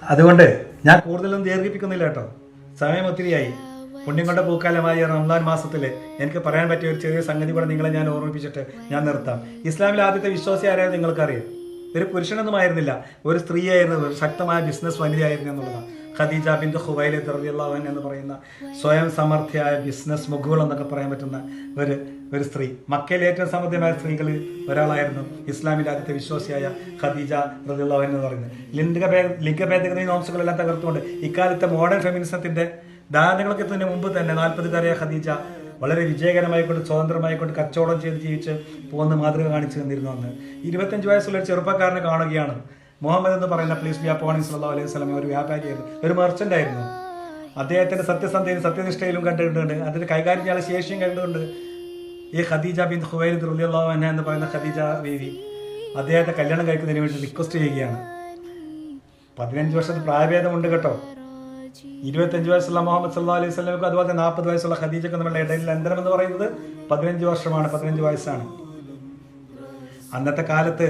അതുകൊണ്ട് ഞാൻ കൂടുതലൊന്നും ദീർഘിപ്പിക്കുന്നില്ല കേട്ടോ, സമയം ഒത്തിരിയായി. പുണ്യം കൊണ്ട പൂക്കാലമായ റംസാൻ മാസത്തിൽ എനിക്ക് പറയാൻ പറ്റിയ ഒരു ചെറിയ സംഗതി കൂടെ നിങ്ങളെ ഞാൻ ഓർമ്മിപ്പിച്ചിട്ട് ഞാൻ നിർത്താം. ഇസ്ലാമിലെ ആദ്യത്തെ വിശ്വാസി ആരായത് നിങ്ങൾക്കറിയാം. ഒരു പുരുഷനൊന്നും ആയിരുന്നില്ല, ഒരു സ്ത്രീയായിരുന്നു, ഒരു ശക്തമായ ബിസിനസ് വനിതയായിരുന്നു എന്നുള്ളതാണ്. ഖദീജ ബിൻത് ഖുവൈലിദ് റളിയല്ലാഹു അൻഹ എന്ന് പറയുന്ന സ്വയം സമർത്ഥയായ ബിസിനസ് മുഖുകൾ എന്നൊക്കെ പറയാൻ പറ്റുന്ന ഒരു സ്ത്രീ, മക്കയിലെ ഏറ്റവും സമൃദ്ധമായ സ്ത്രീകളിൽ ഒരാളായിരുന്നു ഇസ്ലാമിലെ ആദ്യത്തെ വിശ്വാസിയായ ഖദീജ റളിയല്ലാഹു അൻഹ എന്ന് പറയുന്നത്. ലിംഗഭേദഗതി നോംസുകളെല്ലാം തകർത്തുകൊണ്ട് ഇക്കാലത്തെ മോഡേൺ ഫെമിനിസത്തിന്റെ ധാരണകളൊക്കെ എത്തുന്നതിന് മുമ്പ് തന്നെ 40-കാരിയായ ഖദീജ വളരെ വിജയകരമായിക്കൊണ്ട് സ്വതന്ത്രമായിക്കൊണ്ട് കച്ചവടം ചെയ്ത് ജീവിച്ച് പോകുന്ന മാതൃക കാണിച്ചു തന്നിരുന്നു. അന്ന് 25 വയസ്സുള്ള ഒരു ചെറുപ്പക്കാരനെ കാണുകയാണ്. മുഹമ്മദ് എന്ന് പറയുന്ന പ്ലീസ് ബി അപ്പോൺ സല്ലല്ലാഹു അലൈഹി വസല്ലം ഒരു വ്യാപാരിയായിരുന്നു, ഒരു മെർച്ചന്റ് ആയിരുന്നു. അദ്ദേഹത്തിന്റെ സത്യസന്ധതയും സത്യനിഷ്ഠയിലും കണ്ടിട്ടുണ്ട്, അതിന് കൈകാര്യം ചെയ്യാനുള്ള ശേഷിയും കണ്ടുകൊണ്ട് ഈ ഖദീജ ബിൻത് ഖുവൈലിദ് റളിയല്ലാഹു അൻഹ എന്ന് പറയുന്ന ഖദീജ ബീവി അദ്ദേഹത്തെ കല്യാണം കഴിക്കുന്നതിന് വേണ്ടി റിക്വസ്റ്റ് ചെയ്യുകയാണ്. 15 വർഷത്തെ പ്രായഭേദമുണ്ട് കേട്ടോ. 25 വയസ്സുള്ള മുഹമ്മദ് സല്ലല്ലാഹു അലൈഹി വസല്ലമക്കും അതുപോലെ 40 വയസ്സുള്ള ഖദീജക്കും തമ്മിലുള്ള ഇടയിൽ അന്തരം എന്ന് പറയുന്നത് 15 വർഷമാണ്, 15 വയസ്സാണ്. അന്നത്തെ കാലത്ത്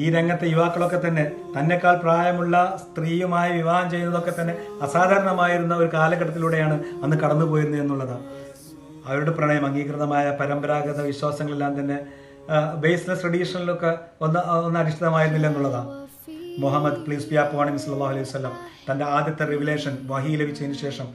ഈ രംഗത്തെ യുവാക്കളൊക്കെ തന്നെ തന്നെക്കാൾ പ്രായമുള്ള സ്ത്രീയുമായി വിവാഹം ചെയ്യുന്നതൊക്കെ തന്നെ അസാധാരണമായിരുന്ന ഒരു കാലഘട്ടത്തിലൂടെയാണ് അന്ന് കടന്നുപോയിരുന്നത് എന്നുള്ളതാണ്. അവരുടെ പ്രണയം അംഗീകൃതമായ പരമ്പരാഗത വിശ്വാസങ്ങളെല്ലാം തന്നെ ബേസ്ലെസ് ട്രഡീഷനിലൊക്കെ ഒന്ന് അധിഷ്ഠിതമായിരുന്നില്ല എന്നുള്ളതാണ്. Muhammad peace be upon him സല്ലല്ലാഹു അലൈഹി വസല്ലം തൻ്റെ ആദ്യത്തെ റിവിലേഷൻ വഹി ലഭിച്ചതിന് ശേഷം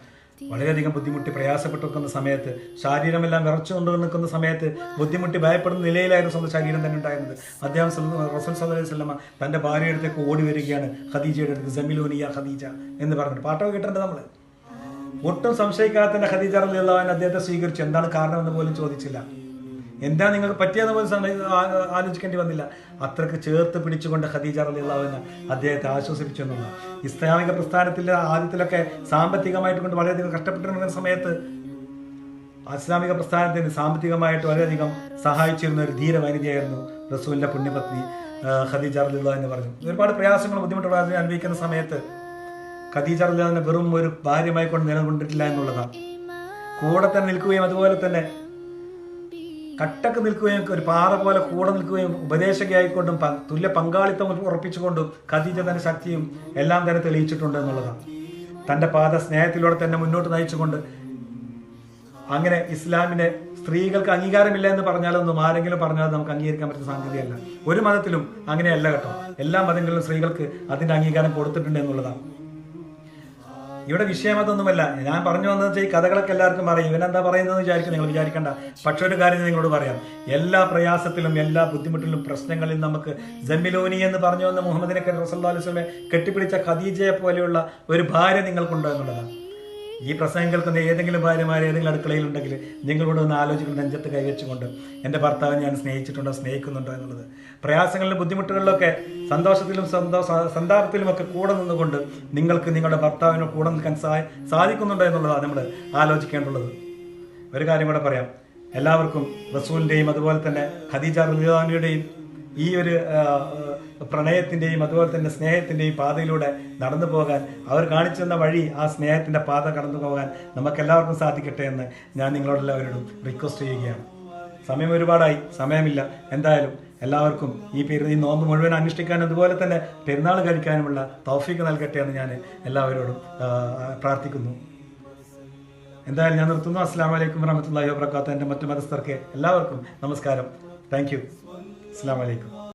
വളരെയധികം ബുദ്ധിമുട്ടി പ്രയാസപ്പെട്ടു നിൽക്കുന്ന സമയത്ത്, ശരീരമെല്ലാം വിറച്ചുകൊണ്ട് നിൽക്കുന്ന സമയത്ത്, ബുദ്ധിമുട്ടി ഭയപ്പെടുന്ന നിലയിലായിരുന്നു സ്വന്തം ശരീരം തന്നെ ഉണ്ടായിരുന്നത്. അദ്ദേഹം റസൂൽ സല്ലല്ലാഹു അലൈഹി വസല്ലം തൻ്റെ ഭാര്യയുടെ അടുത്തേക്ക് ഓടി വരികയാണ്, ഖദീജയുടെ അടുത്ത് ജമിലൂനി യാ ഖദീജ എന്ന് പറഞ്ഞിട്ട്. പാട്ടൊക്കെ കിട്ടേണ്ടത് നമ്മൾ ഒട്ടും സംശയിക്കാതെ തന്നെ ഖദീജ റളിയല്ലാഹു അൻഹ അദ്ദേഹത്തെ സ്വീകരിച്ചു. എന്താണ് കാരണമെന്ന് പോലും ചോദിച്ചില്ല, എന്താ നിങ്ങൾക്ക് പറ്റിയെന്ന് പോലും ആലോചിക്കേണ്ടി വന്നില്ല. അത്രക്ക് ചേർത്ത് പിടിച്ചുകൊണ്ട് ഖദീജ റളിയല്ലാഹു അൻഹ അദ്ദേഹത്തെ ആശ്വസിപ്പിച്ചു എന്നുള്ളത്. ഇസ്ലാമിക പ്രസ്ഥാനത്തിലെ ആദ്യത്തിലൊക്കെ സാമ്പത്തികമായിട്ട് കൊണ്ട് വളരെയധികം കഷ്ടപ്പെട്ടിരുന്ന സമയത്ത് ഇസ്ലാമിക പ്രസ്ഥാനത്തിന് സാമ്പത്തികമായിട്ട് വളരെയധികം സഹായിച്ചിരുന്ന ഒരു ധീര വനിതയായിരുന്നു റസൂലിന്റെ പുണ്യപത്നി ഖദീജ റളിയല്ലാഹു അൻഹ എന്ന് പറഞ്ഞു. ഒരുപാട് പ്രയാസങ്ങളും ബുദ്ധിമുട്ടുകളും അനുഭവിക്കുന്ന സമയത്ത് ഖദീജ റളിയല്ലാഹു അൻഹ വെറും ഒരു ഭാര്യമായി കൊണ്ട് നിലകൊണ്ടിട്ടില്ല എന്നുള്ളതാണ്. കൂടെ തന്നെ നിൽക്കുകയും അതുപോലെ തന്നെ കട്ടക്ക് നിൽക്കുകയും ഒരു പാറ പോലെ കൂടെ നിൽക്കുകയും ഉപദേശകയായിക്കൊണ്ടും തുല്യ പങ്കാളിത്തം ഉറപ്പിച്ചുകൊണ്ടും ഖദീജ തന്റെ ശക്തിയും എല്ലാം തന്നെ തെളിയിച്ചിട്ടുണ്ട് എന്നുള്ളതാണ്. തൻ്റെ പാത സ്നേഹത്തിലൂടെ തന്നെ മുന്നോട്ട് നയിച്ചുകൊണ്ട് അങ്ങനെ ഇസ്ലാമിനെ സ്ത്രീകൾക്ക് അംഗീകാരമില്ല എന്ന് പറഞ്ഞാലൊന്നും ആരെങ്കിലും പറഞ്ഞാൽ നമുക്ക് അംഗീകരിക്കാൻ പറ്റുന്ന സാധ്യതയല്ല. ഒരു മതത്തിലും അങ്ങനെയല്ല കേട്ടോ. എല്ലാ മതങ്ങളിലും സ്ത്രീകൾക്ക് അതിൻ്റെ അംഗീകാരം കൊടുത്തിട്ടുണ്ട് എന്നുള്ളതാണ്. ഇവിടെ വിഷയം അതൊന്നുമല്ല. ഞാൻ പറഞ്ഞു വന്നത് ഈ കഥകളൊക്കെ എല്ലാവർക്കും അറിയും. ഇവനെന്താ പറയുന്നതെന്ന് വിചാരിക്കും, നിങ്ങൾ വിചാരിക്കേണ്ട. പക്ഷെ ഒരു കാര്യം നിങ്ങളോട് പറയാം, എല്ലാ പ്രയാസത്തിലും എല്ലാ ബുദ്ധിമുട്ടിലും പ്രശ്നങ്ങളിലും നമുക്ക് ജമിലൂനി എന്ന് പറഞ്ഞു വന്ന മുഹമ്മദിനെ റസൂലുള്ളാഹി അലൈഹി വസല്ലമയെ കെട്ടിപ്പിടിച്ച ഖദീജയെ പോലെയുള്ള ഒരു ഭാര്യ നിങ്ങൾക്കുണ്ടോ എന്നുള്ളതാണ്. ഈ പ്രസംഗം കേൾക്കുന്ന ഏതെങ്കിലും ഭാര്യമാർ ഏതെങ്കിലും അടുക്കളയിലുണ്ടെങ്കിൽ നിങ്ങളോട് ഒന്ന് ആലോചിക്കുന്ന നെഞ്ചത്ത് കൈവച്ചുകൊണ്ട് എൻ്റെ ഭർത്താവിനെ ഞാൻ സ്നേഹിച്ചിട്ടുണ്ടോ, സ്നേഹിക്കുന്നുണ്ടോ എന്നുള്ളത്. പ്രയാസങ്ങളിലും ബുദ്ധിമുട്ടുകളിലൊക്കെ സന്തോഷത്തിലും സന്താപത്തിലും ഒക്കെ കൂടെ നിന്നുകൊണ്ട് നിങ്ങൾക്ക് നിങ്ങളുടെ ഭർത്താവിനോട് കൂടെ നിൽക്കാൻ സാധിക്കുന്നുണ്ടോ എന്നുള്ളതാണ് നമ്മൾ ആലോചിക്കേണ്ടുള്ളത്. ഒരു കാര്യം കൂടെ പറയാം, എല്ലാവർക്കും റസൂലിൻ്റെയും അതുപോലെ തന്നെ ഖദീജ റളിയല്ലാഹു അൻഹയുടെയും ഈ ഒരു പ്രണയത്തിൻ്റെയും അതുപോലെ തന്നെ സ്നേഹത്തിൻ്റെയും പാതയിലൂടെ നടന്നു പോകാൻ, അവർ കാണിച്ചു തന്ന വഴി, ആ സ്നേഹത്തിൻ്റെ പാത കടന്നു പോകാൻ നമുക്കെല്ലാവർക്കും സാധിക്കട്ടെ എന്ന് ഞാൻ നിങ്ങളോടെല്ലാവരോടും റിക്വസ്റ്റ് ചെയ്യുകയാണ്. സമയം ഒരുപാടായി, സമയമില്ല. എന്തായാലും എല്ലാവർക്കും ഈ നോമ്പ് മുഴുവൻ അനുഷ്ഠിക്കാനും അതുപോലെ തന്നെ പെരുന്നാൾ കഴിക്കാനുമുള്ള തൗഫീഖ് നൽകട്ടെ എന്ന് ഞാൻ എല്ലാവരോടും പ്രാർത്ഥിക്കുന്നു. എന്തായാലും ഞാൻ നിർത്തുന്നു. അസ്സലാമു അലൈക്കും വറഹ്മത്തുള്ളാഹി വബറകാതുഹു. എൻ്റെ മറ്റു മതസ്ഥർക്ക് എല്ലാവർക്കും നമസ്കാരം. Thank you. അസ്സലാമു അലൈക്കും.